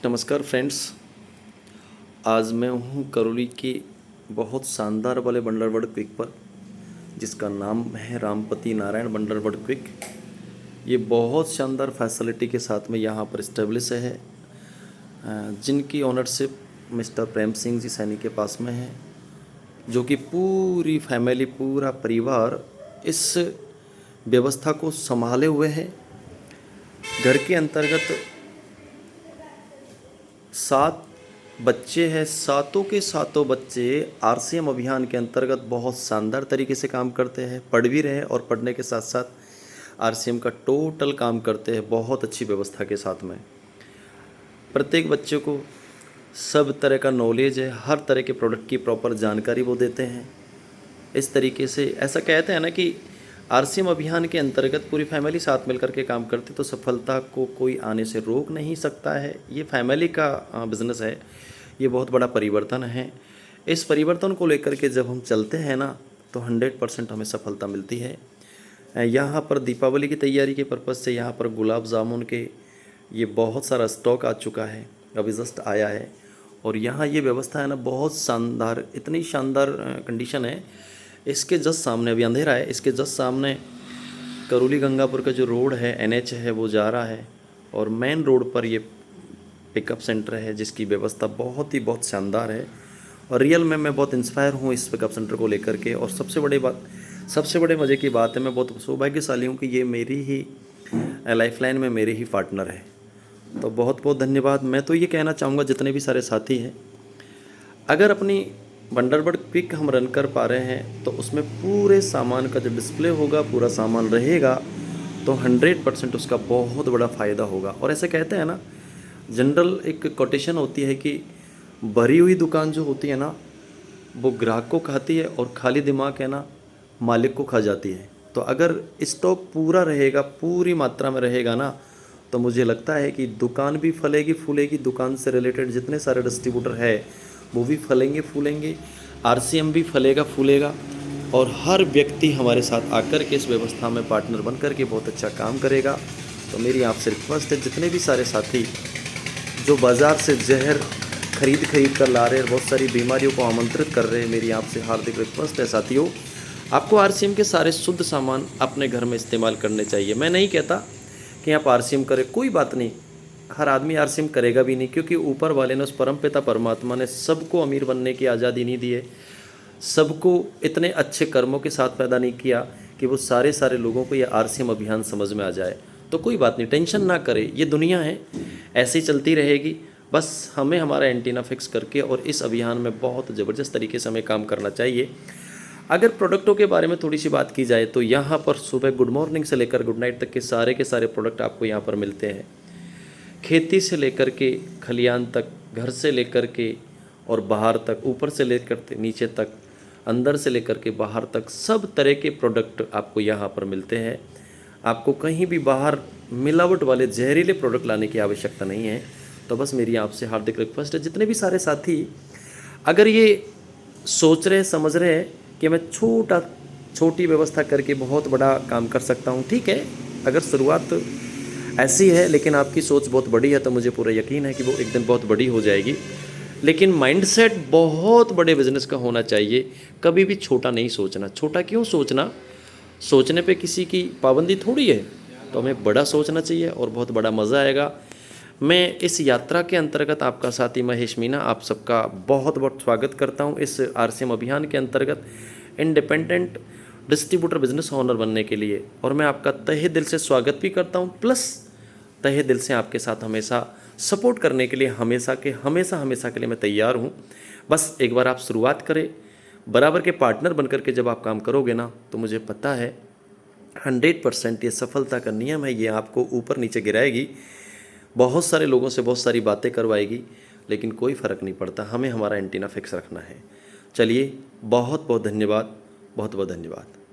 नमस्कार फ्रेंड्स। आज मैं हूँ करौली के बहुत शानदार वाले बंडरबड़ क्विक पर, जिसका नाम है रामपति नारायण बंडरबड़ क्विक। ये बहुत शानदार फैसिलिटी के साथ में यहाँ पर इस्टेब्लिश है, जिनकी ओनरशिप मिस्टर प्रेम सिंह जी सैनी के पास में है, जो कि पूरी फैमिली पूरा परिवार इस व्यवस्था को संभाले हुए है। घर के अंतर्गत 7 बच्चे हैं। सातों के सातों बच्चे आरसीएम अभियान के अंतर्गत बहुत शानदार तरीके से काम करते हैं, पढ़ भी रहे हैं और पढ़ने के साथ साथ आरसीएम का टोटल काम करते हैं बहुत अच्छी व्यवस्था के साथ में। प्रत्येक बच्चे को सब तरह का नॉलेज है, हर तरह के प्रोडक्ट की प्रॉपर जानकारी वो देते हैं। इस तरीके से ऐसा कहते हैं ना कि आरसीएम अभियान के अंतर्गत पूरी फैमिली साथ मिलकर के काम करती तो सफलता को कोई आने से रोक नहीं सकता है। ये फैमिली का बिज़नेस है, ये बहुत बड़ा परिवर्तन है। इस परिवर्तन को लेकर के जब हम चलते हैं ना तो 100% हमें सफलता मिलती है। यहाँ पर दीपावली की तैयारी के पर्पज़ से यहाँ पर गुलाब जामुन के ये बहुत सारा स्टॉक आ चुका है, अभी जस्ट आया है। और यहाँ ये व्यवस्था है ना बहुत शानदार, इतनी शानदार कंडीशन है। इसके जस्ट सामने, अभी अंधेरा है, इसके जस्ट सामने करौली गंगापुर का जो रोड है, एनएच है, वो जा रहा है और मेन रोड पर ये पिकअप सेंटर है, जिसकी व्यवस्था बहुत शानदार है। और रियल में मैं बहुत इंस्पायर हूँ इस पिकअप सेंटर को लेकर के। और सबसे बड़े मज़े की बात है, मैं बहुत सौभाग्यशाली हूँ कि ये मेरी ही लाइफलाइन में मेरे ही पार्टनर है। तो बहुत बहुत धन्यवाद। मैं तो ये कहना चाहूँगा जितने भी सारे साथी हैं, अगर अपनी बंडरबड़ क्विक हम रन कर पा रहे हैं तो उसमें पूरे सामान का जो डिस्प्ले होगा, पूरा सामान रहेगा तो 100% उसका बहुत बड़ा फ़ायदा होगा। और ऐसे कहते हैं ना, जनरल एक कोटेशन होती है कि भरी हुई दुकान जो होती है ना वो ग्राहक को खाती है और खाली दिमाग है ना मालिक को खा जाती है। तो अगर स्टॉक पूरा रहेगा, पूरी मात्रा में रहेगा ना, तो मुझे लगता है कि दुकान भी फलेगी फूलेगी। दुकान से रिलेटेड जितने सारे डिस्ट्रीब्यूटर है वो भी फलेंगे फूलेंगे, आरसीएम भी फलेगा फूलेगा और हर व्यक्ति हमारे साथ आकर के इस व्यवस्था में पार्टनर बन कर के बहुत अच्छा काम करेगा। तो मेरी आपसे रिक्वेस्ट है, जितने भी सारे साथी जो बाज़ार से जहर खरीद कर ला रहे हैं, बहुत सारी बीमारियों को आमंत्रित कर रहे हैं, मेरी आपसे हार्दिक रिक्वेस्ट है साथियों, आपको आरसीएम के सारे शुद्ध सामान अपने घर में इस्तेमाल करने चाहिए। मैं नहीं कहता कि आप आरसीएम करें, कोई बात नहीं, हर आदमी आरसीएम करेगा भी नहीं, क्योंकि ऊपर वाले ने, उस परमपिता परमात्मा ने सबको अमीर बनने की आज़ादी नहीं दी है, सबको इतने अच्छे कर्मों के साथ पैदा नहीं किया कि वो सारे लोगों को ये आरसीएम अभियान समझ में आ जाए। तो कोई बात नहीं, टेंशन ना करें, ये दुनिया है ऐसे ही चलती रहेगी। बस हमें हमारा एंटीना फिक्स करके और इस अभियान में बहुत ज़बरदस्त तरीके से हमें काम करना चाहिए। अगर प्रोडक्टों के बारे में थोड़ी सी बात की जाए तो यहाँ पर सुबह गुड मॉर्निंग से लेकर गुड नाइट तक के सारे प्रोडक्ट आपको यहाँ पर मिलते हैं। खेती से लेकर के खलियान तक, घर से लेकर के और बाहर तक, ऊपर से लेकर नीचे तक, अंदर से लेकर के बाहर तक, सब तरह के प्रोडक्ट आपको यहाँ पर मिलते हैं। आपको कहीं भी बाहर मिलावट वाले जहरीले प्रोडक्ट लाने की आवश्यकता नहीं है। तो बस मेरी आपसे हार्दिक रिक्वेस्ट है, जितने भी सारे साथी अगर ये सोच रहे समझ रहे हैं कि मैं छोटी व्यवस्था करके बहुत बड़ा काम कर सकता हूँ, ठीक है, अगर शुरुआत ऐसी है, लेकिन आपकी सोच बहुत बड़ी है तो मुझे पूरा यकीन है कि वो एक दिन बहुत बड़ी हो जाएगी। लेकिन माइंडसेट बहुत बड़े बिजनेस का होना चाहिए, कभी भी छोटा नहीं सोचना। छोटा क्यों सोचना, सोचने पे किसी की पाबंदी थोड़ी है, तो हमें बड़ा सोचना चाहिए और बहुत बड़ा मज़ा आएगा। मैं इस यात्रा के अंतर्गत आपका साथी महेश मीना आप सबका बहुत बहुत स्वागत करता हूँ इस आरसीएम अभियान के अंतर्गत इंडिपेंडेंट डिस्ट्रीब्यूटर बिजनेस ओनर बनने के लिए। और मैं आपका तहे दिल से स्वागत भी करता हूँ, प्लस तहे दिल से आपके साथ हमेशा सपोर्ट करने के लिए हमेशा के लिए मैं तैयार हूँ। बस एक बार आप शुरुआत करें, बराबर के पार्टनर बनकर के जब आप काम करोगे ना तो मुझे पता है 100% ये सफलता का नियम है, ये आपको ऊपर नीचे गिराएगी, बहुत सारे लोगों से बहुत सारी बातें करवाएगी, लेकिन कोई फ़र्क नहीं पड़ता, हमें हमारा एंटीना फिक्स रखना है। चलिए, बहुत बहुत धन्यवाद, बहुत बहुत धन्यवाद।